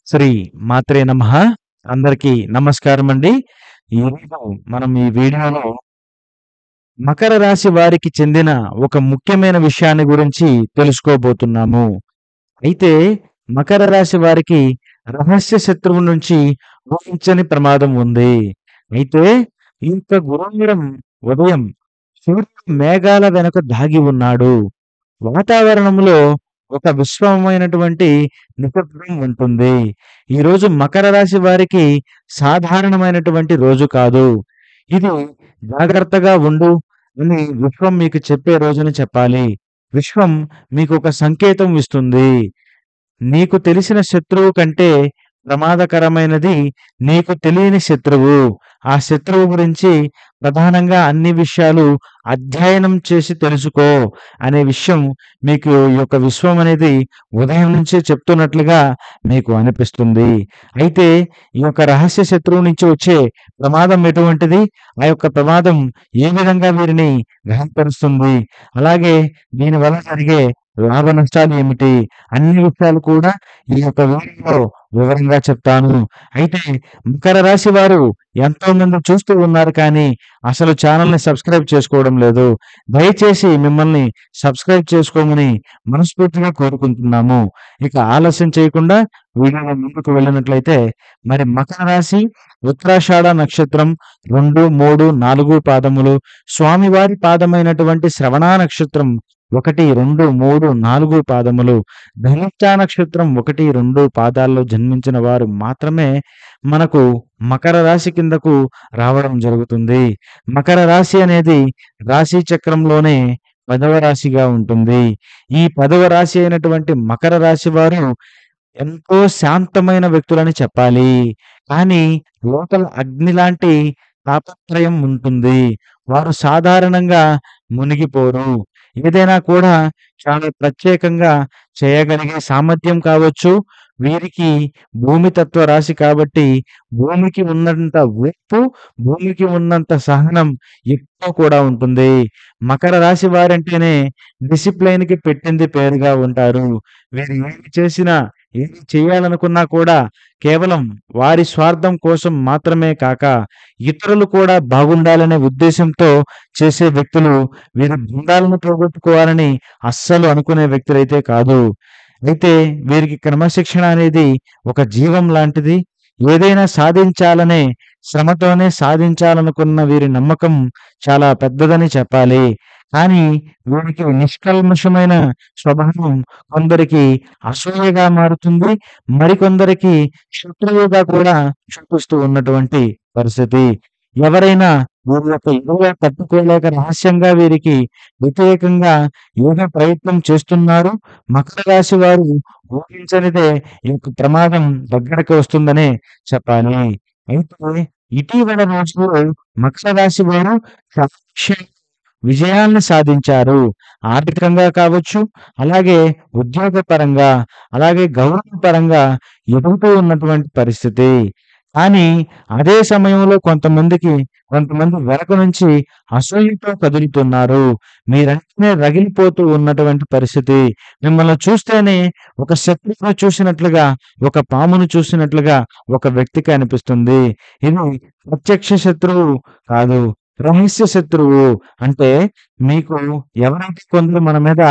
శ్రీ మాత్రే నమః. అందరికీ నమస్కారమండి. ఈరోజు మనం ఈ వీడియోలో మకర రాశి వారికి చెందిన ఒక ముఖ్యమైన విషయాన్ని గురించి తెలుసుకోబోతున్నాము. అయితే మకర రాశి వారికి రహస్య శత్రువు నుంచి ఊహించని ప్రమాదం ఉంది. అయితే ఈ యొక్క గురువారం ఉదయం సూర్యుడు మేఘాల వెనుక దాగి ఉన్నాడు. వాతావరణంలో ఒక విశ్వమైనటువంటి నిశ్శబ్దం ఉంటుంది. ఈరోజు మకర రాశి వారికి సాధారణమైనటువంటి రోజు కాదు. ఇది జాగ్రత్తగా ఉండు అని విశ్వం మీకు చెప్పే రోజని చెప్పాలి. విశ్వం మీకొక సంకేతం ఇస్తుంది. నీకు తెలిసిన శత్రువు కంటే ప్రమాదకరమైనది నీకు తెలియని శత్రువు. ఆ శత్రువు గురించి ప్రధానంగా అన్ని విషయాలు అధ్యయనం చేసి తెలుసుకో అనే విషయం మీకు ఈ యొక్క విశ్వం అనేది ఉదయం నుంచే చెప్తున్నట్లుగా మీకు అనిపిస్తుంది. అయితే ఈ యొక్క రహస్య శత్రువు నుంచి వచ్చే ప్రమాదం ఎటువంటిది? ఆ యొక్క ప్రమాదం ఏ విధంగా వీరిని గాయపరుస్తుంది? అలాగే దీనివల్ల జరిగే లాభ నష్టాలు ఏమిటి? అన్ని విషయాలు కూడా ఈ యొక్క వీడియోలో వివరంగా చెప్తాను. అయితే మకర రాశి వారు ఎంతో మంది చూస్తూ ఉన్నారు కానీ అసలు ఛానల్‌ని సబ్స్క్రైబ్ చేసుకోవడం లేదు. దయచేసి మిమ్మల్ని సబ్స్క్రైబ్ చేసుకోమని మనస్ఫూర్తిగా కోరుకుంటున్నాము. ఇక ఆలస్యం చేయకుండా వీడియోలో ముందుకు వెళ్ళినట్లయితే మరి మకర రాశి ఉత్తరాషాఢ నక్షత్రం 2, 3, 4 పాదములు, స్వామివారి పాదమైనటువంటి శ్రవణ నక్షత్రం 1, 2, 3, 4 పాదములు, ధనిష్ఠా నక్షత్రం 1, 2 పాదాల్లో జన్మించిన వారు మాత్రమే మనకు మకర రాశి కిందకు రావడం జరుగుతుంది. మకర రాశి అనేది రాశి చక్రంలోనే 10వ రాశిగా ఉంటుంది. ఈ 10వ రాశి అయినటువంటి మకర రాశి వారు ఎంతో శాంతమైన వ్యక్తులని చెప్పాలి. కానీ లోపల అగ్ని లాంటి తాపత్రయం ఉంటుంది. వారు సాధారణంగా మునిగిపోరు. ఏదైనా కూడా చాలా ప్రత్యేకంగా చేయగలిగే సామర్థ్యం కావచ్చు. వీరికి భూమి తత్వ రాశి కాబట్టి భూమికి ఉన్నంత ఓర్పు, భూమికి ఉన్నంత సహనం ఎక్కువ కూడా ఉంటుంది. మకర రాశి వారంటేనే డిసిప్లైన్‌కి పెట్టింది పేరుగా ఉంటారు. వీరు ఏమి చేసినా, ఏమి చేయాలనుకున్నా కూడా కేవలం వారి స్వార్థం కోసం మాత్రమే కాక, ఇతరులు కూడా బాగుండాలనే ఉద్దేశ్యంతో చేసే వ్యక్తులు. వీరు బృందాలను పోగొట్టుకోవాలని అస్సలు అనుకునే వ్యక్తులైతే కాదు. అయితే వీరికి క్రమశిక్షణ అనేది ఒక జీవం లాంటిది. ఏదైనా సాధించాలనే శ్రమతోనే సాధించాలనుకున్న వీరి నమ్మకం చాలా పెద్దదని చెప్పాలి. కానీ వీరికి నిష్కల్మషమైన స్వభావం కొందరికి అసూయగా మారుతుంది. మరికొందరికి శత్రువుగా కూడా చూపిస్తూ ఉన్నటువంటి పరిస్థితి. ఎవరైనా వీరి యొక్క ఎదురుగా తట్టుకోలేక రహస్యంగా వీరికి వ్యతిరేకంగా ఏదో ప్రయత్నం చేస్తున్నారు. మకర రాశి వారు ఊహించనిదే ఈ యొక్క ప్రమాదం దగ్గరకు వస్తుందనే చెప్పాలి. అయితే ఇటీవల రోజుల్లో మకర రాశి వారు చాలా విజయాలను సాధించారు. ఆర్థికంగా కావచ్చు, అలాగే ఉద్యోగపరంగా, అలాగే గౌరవపరంగా ఎదుగుతూ ఉన్నటువంటి పరిస్థితి. కానీ అదే సమయంలో కొంతమంది వెనక నుంచి అసూయతో కదులుతున్నారు. మీరంటేనే రగిలిపోతూ ఉన్నటువంటి పరిస్థితి. మిమ్మల్ని చూస్తేనే ఒక శత్రువును చూసినట్లుగా, ఒక పామును చూసినట్లుగా ఒక వ్యక్తికి అనిపిస్తుంది. ఇది ప్రత్యక్ష శత్రువు కాదు. రహస్య శత్రువు. అంటే మీకు ఎవరైతే కొందరు మన మీద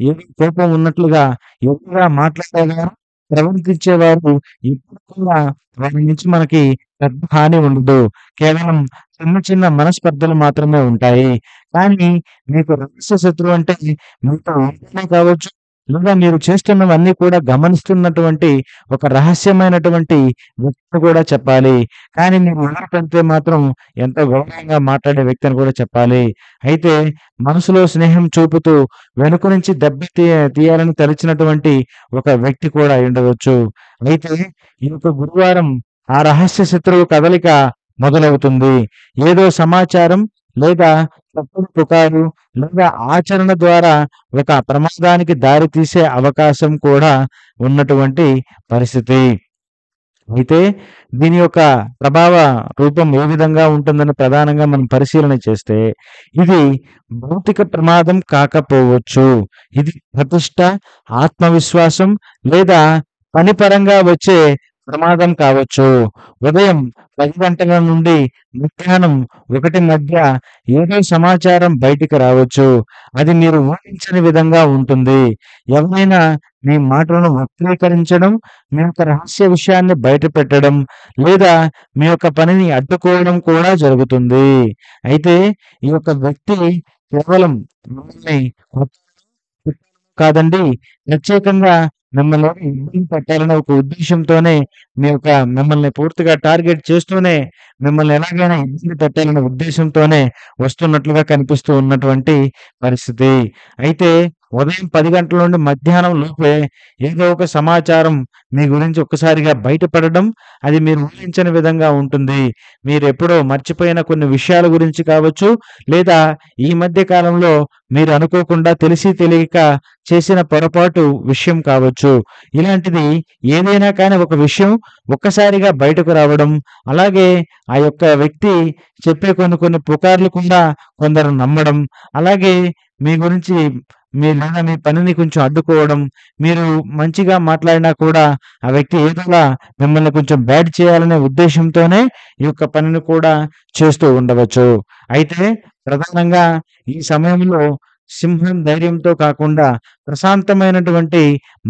ఏదో కోపం ఉన్నట్లుగా ఎదురుగా మాట్లాడేవారు, ప్రవర్తించేవారు ఎప్పుడు కూడా వారి నుంచి మనకి పెద్ద హాని ఉండదు. కేవలం చిన్న చిన్న మనస్పర్ధలు మాత్రమే ఉంటాయి. కానీ మీకు రహస్య శత్రువు అంటే మీతో ఉంటేనే కావచ్చు, లేదా మీరు చేస్తున్నవన్నీ కూడా గమనిస్తున్నటువంటి ఒక రహస్యమైనటువంటి వ్యక్తిని కూడా చెప్పాలి. కానీ మీరు ఎదురుపడితే మాత్రం ఎంతో గౌరవంగా మాట్లాడే వ్యక్తి అని కూడా చెప్పాలి. అయితే మనసులో స్నేహం చూపుతూ వెనుక నుంచి దెబ్బ తీయాలని తలచినటువంటి ఒక వ్యక్తి కూడా అయ్యుండవచ్చు. అయితే ఈ యొక్క గురువారం ఆ రహస్య శత్రువు కదలిక మొదలవుతుంది. ఏదో సమాచారం లేదా తప్పుడు పుకారు లేదా ఆచరణ ద్వారా ఒక ప్రమాదానికి దారి తీసే అవకాశం కూడా ఉన్నటువంటి పరిస్థితి. అయితే దీని యొక్క ప్రభావ రూపం ఏ విధంగా ఉంటుందని ప్రధానంగా మనం పరిశీలన చేస్తే, ఇది భౌతిక ప్రమాదం కాకపోవచ్చు. ఇది ప్రతిష్ట, ఆత్మవిశ్వాసం లేదా పని పరంగా వచ్చే ప్రమాదం కావచ్చు. ఉదయం 10 గంటల నుండి మధ్యాహ్నం 1 మధ్య ఏదో సమాచారం బయటికి రావచ్చు. అది మీరు ఊహించని విధంగా ఉంటుంది. ఎవరైనా మీ మాటలను వక్రీకరించడం, మీ యొక్క రహస్య విషయాన్ని బయటపెట్టడం, లేదా మీ యొక్క పనిని అడ్డుకోవడం కూడా జరుగుతుంది. అయితే ఈ యొక్క వ్యక్తి కేవలం మిమ్మల్ని కాదండి. ప్రత్యేకంగా మిమ్మల్ని ఇబ్బంది పెట్టాలనే ఒక ఉద్దేశ్యంతోనే మిమ్మల్ని పూర్తిగా టార్గెట్ చేస్తూనే మిమ్మల్ని ఎలాగైనా ఇబ్బంది పెట్టాలనే ఉద్దేశ్యంతోనే వస్తున్నట్లుగా కనిపిస్తూ ఉన్నటువంటి పరిస్థితి. అయితే ఉదయం 10 గంటల నుండి మధ్యాహ్నం లోపే ఏదో ఒక సమాచారం మీ గురించి ఒక్కసారిగా బయటపడడం, అది మీరు ఊహించని విధంగా ఉంటుంది. మీరెప్పుడో మర్చిపోయిన కొన్ని విషయాల గురించి కావచ్చు, లేదా ఈ మధ్య కాలంలో మీరు అనుకోకుండా తెలిసి తెలియక చేసిన పొరపాటు విషయం కావచ్చు. ఇలాంటిది ఏదైనా కానీ ఒక విషయం ఒక్కసారిగా బయటకు రావడం, అలాగే ఆ యొక్క వ్యక్తి చెప్పే కొన్ని కొన్ని పుకార్లు కూడా కొందరు నమ్మడం, అలాగే మీ గురించి లేదా మీ పనిని కొంచెం అడ్డుకోవడం, మీరు మంచిగా మాట్లాడినా కూడా ఆ వ్యక్తి ఏదోలా మిమ్మల్ని కొంచెం బ్యాడ్ చేయాలనే ఉద్దేశ్యంతోనే ఈ యొక్క పనిని కూడా చేస్తూ ఉండవచ్చు. అయితే ప్రధానంగా ఈ సమయంలో సింహం ధైర్యంతో కాకుండా ప్రశాంతమైనటువంటి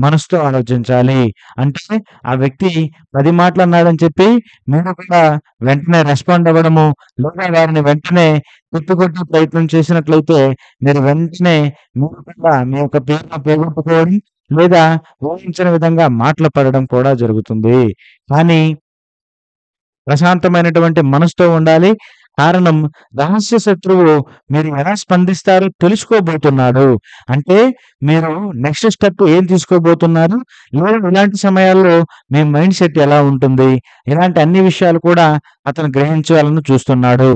మనసుతో ఆలోచించాలి. అంటే ఆ వ్యక్తి 10 మాటలన్నాడని చెప్పి మీరు కూడా వెంటనే రెస్పాండ్ అవ్వడము, లేదా వారిని వెంటనే తిప్పికొట్టే ప్రయత్నం చేసినట్లయితే మీరు వెంటనే మీరు కూడా మీ యొక్క పేరును పోగొట్టుకోవడం, లేదా ఊహించని విధంగా మాటలు పడడం కూడా జరుగుతుంది. కానీ ప్రశాంతమైనటువంటి మనసుతో ఉండాలి. కారణం రహస్య శత్రువు మీరు ఎలా స్పందిస్తారో తెలుసుకోబోతున్నాడు. అంటే మీరు నెక్స్ట్ స్టెప్ ఏం తీసుకోబోతున్నారు? లేదా ఇలాంటి సమయాల్లో మీ మైండ్ సెట్ ఎలా ఉంటుంది? ఇలాంటి అన్ని విషయాలు కూడా అతను గ్రహించాలని చూస్తున్నాడు.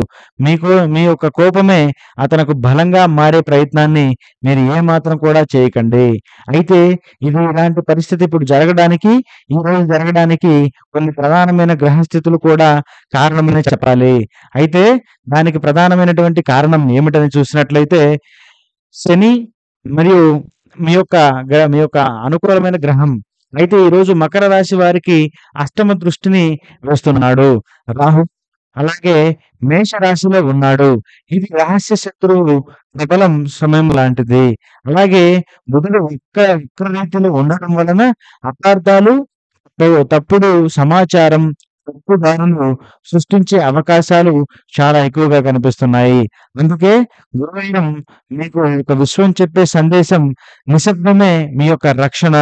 మీ యొక్క కోపమే అతనికి బలంగా మారే ప్రయత్నాన్ని మీరు ఏమాత్రం కూడా చేయకండి. అయితే ఇలాంటి పరిస్థితి ఇప్పుడు జరగడానికి, ఈరోజు జరగడానికి కొన్ని ప్రధానమైన గ్రహస్థితులు కూడా కారణమనే చెప్పాలి. అయితే దానికి ప్రధానమైనటువంటి కారణం ఏమిటని చూసినట్లయితే శని మరియు మీ యొక్క అనుకూలమైన గ్రహం. అయితే ఈరోజు మకర రాశి వారికి అష్టమ దృష్టిని వేస్తున్నాడు రాహు. అలాగే మేష రాశిలో ఉన్నాడు. ఇది రహస్య శత్రువు ప్రబలం సమయం లాంటిది. అలాగే బుధుడు వక్ర రీతిలో ఉండడం వలన అపార్థాలు, తప్పుడు సమాచారం, తప్పుదారులు సృష్టించే అవకాశాలు చాలా ఎక్కువగా కనిపిస్తున్నాయి. అందుకే గురువైరం మీకు ఒక విశ్వం చెప్పే సందేశం నిశ్శబ్దమే మీ యొక్క రక్షణ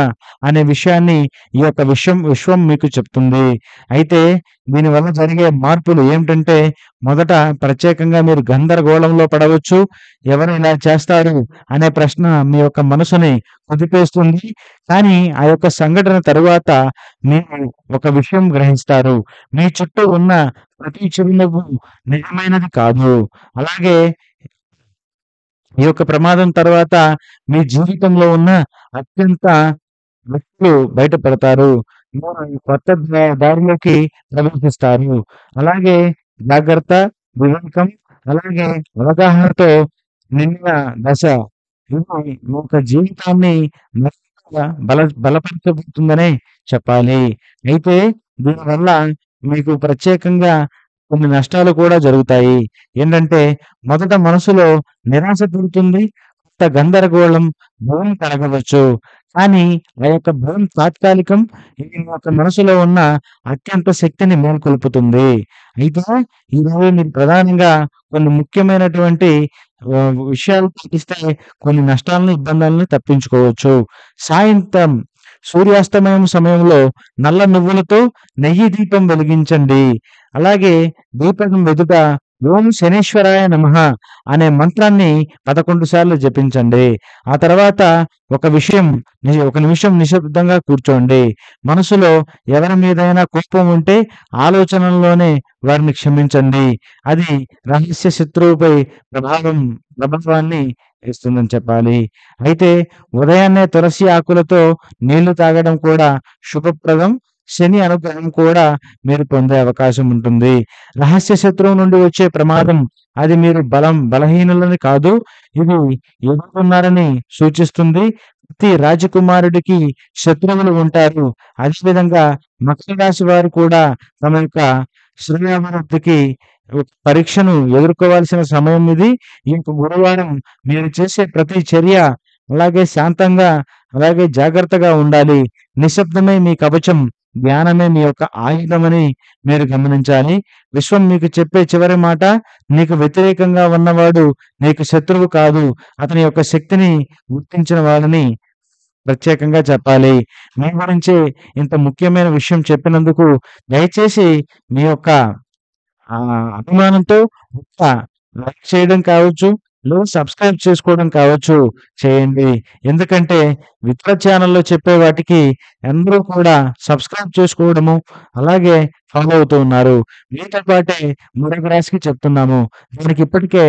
అనే విషయాన్ని ఈ యొక్క విశ్వం మీకు చెప్తుంది. అయితే దీనివల్ల జరిగే మార్పులు ఏమిటంటే, మొదట ప్రత్యేకంగా మీరు గందరగోళంలో పడవచ్చు. ఎవరు ఇలా చేస్తారు అనే ప్రశ్న మీ యొక్క మనసుని కుదిపేస్తుంది. కానీ ఆ యొక్క సంఘటన తరువాత మీరు ఒక విషయం గ్రహిస్తారు. మీ చుట్టూ ఉన్న ప్రతి చిరునవ్వు నిజమైనది కాదు. అలాగే ఈ యొక్క ప్రమాదం తర్వాత మీ జీవితంలో ఉన్న అత్యంత వ్యక్తులు బయటపడతారు. మీరు కొత్త దారిలోకి ప్రవేశిస్తారు. అలాగే జాగ్రత్త, వివేకం, అలాగే అవగాహనతో నిండిన దశ. ఇది మీ యొక్క జీవితాన్ని మరింతగా బలపరచబోతుందనే చెప్పాలి. అయితే దీనివల్ల మీకు ప్రత్యేకంగా కొన్ని నష్టాలు కూడా జరుగుతాయి. ఏంటంటే మొదట మనసులో నిరాశ పుడుతుంది. కొంత గందరగోళం, భయం కలగవచ్చు. కానీ ఆ యొక్క భయం తాత్కాలికం. ఇది మీ యొక్క మనసులో ఉన్న అత్యంత శక్తిని మేల్కొల్పుతుంది. అయితే ఈరోజు మీరు ప్రధానంగా కొన్ని ముఖ్యమైనటువంటి విషయాలు పాటిస్తే కొన్ని నష్టాలను, ఇబ్బందులను తప్పించుకోవచ్చు. సాయంత్రం సూర్యాస్తమయం సమయంలో నల్ల నువ్వులతో నెయ్యి దీపం వెలిగించండి. అలాగే దీపం ఎదుట ఓం శనీశ్వరాయ నమః అనే మంత్రాన్ని 11 సార్లు జపించండి. ఆ తర్వాత ఒక నిమిషం నిశ్శబ్దంగా కూర్చోండి. మనసులో ఎవరి మీదైనా కోపం ఉంటే ఆలోచనల్లోనే వారిని క్షమించండి. అది రహస్య శత్రువుపై ప్రభావాన్ని ఇస్తుందని చెప్పాలి. అయితే ఉదయాన్నే తులసి ఆకులతో నీళ్లు తాగడం కూడా శుభప్రదం. శని అనుగ్రహం కూడా మీరు పొందే అవకాశం ఉంటుంది. రహస్య శత్రువు నుండి వచ్చే ప్రమాదం అది మీరు బలహీనులని కాదు, ఇది ఎదుగుతున్నారని సూచిస్తుంది. ప్రతి రాజకుమారుడికి శత్రువులు ఉంటారు. అదేవిధంగా మకర రాశి వారు కూడా తమ యొక్క శ్రేయోభివృద్ధికి ఒక పరీక్షను ఎదుర్కోవాల్సిన సమయం ఇది. ఈ యొక్క గురువారం మీరు చేసే ప్రతి చర్య అలాగే శాంతంగా, అలాగే జాగ్రత్తగా ఉండాలి. నిశ్శబ్దమే మీ కవచం, ధ్యానమే మీ యొక్క ఆయుధమని మీరు గమనించాలి. విశ్వం మీకు చెప్పే చివరి మాట, నీకు వ్యతిరేకంగా ఉన్నవాడు నీకు శత్రువు కాదు. అతని యొక్క శక్తిని గుర్తించిన వాడిని ప్రత్యేకంగా చెప్పాలి. మీ గురించే ఇంత ముఖ్యమైన విషయం చెప్పినందుకు దయచేసి మీ యొక్క అభిమానంతో ఒక్క లైక్ చేయడం కావచ్చు, లేదా సబ్స్క్రైబ్ చేసుకోవడం కావచ్చు చేయండి. ఎందుకంటే ఇతర ఛానెల్‌లో చెప్పే వాటికి అందరూ కూడా సబ్స్క్రైబ్ చేసుకోవడము, అలాగే ఫాలో అవుతూ ఉన్నారు. మీతో పాటే మరొక రాశికి చెప్తున్నాము. దానికి ఇప్పటికే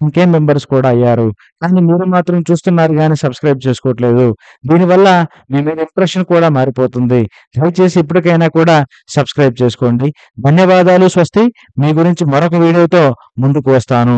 10,000 మెంబర్స్ కూడా అయ్యారు. కానీ మీరు మాత్రం చూస్తున్నారు గానీ సబ్స్క్రైబ్ చేసుకోవట్లేదు. దీనివల్ల మీ మీద ఇంప్రెషన్ కూడా మారిపోతుంది. దయచేసి ఇప్పటికైనా కూడా సబ్స్క్రైబ్ చేసుకోండి. ధన్యవాదాలు. స్వస్తి. మీ గురించి మరొక వీడియోతో ముందుకు వస్తాను.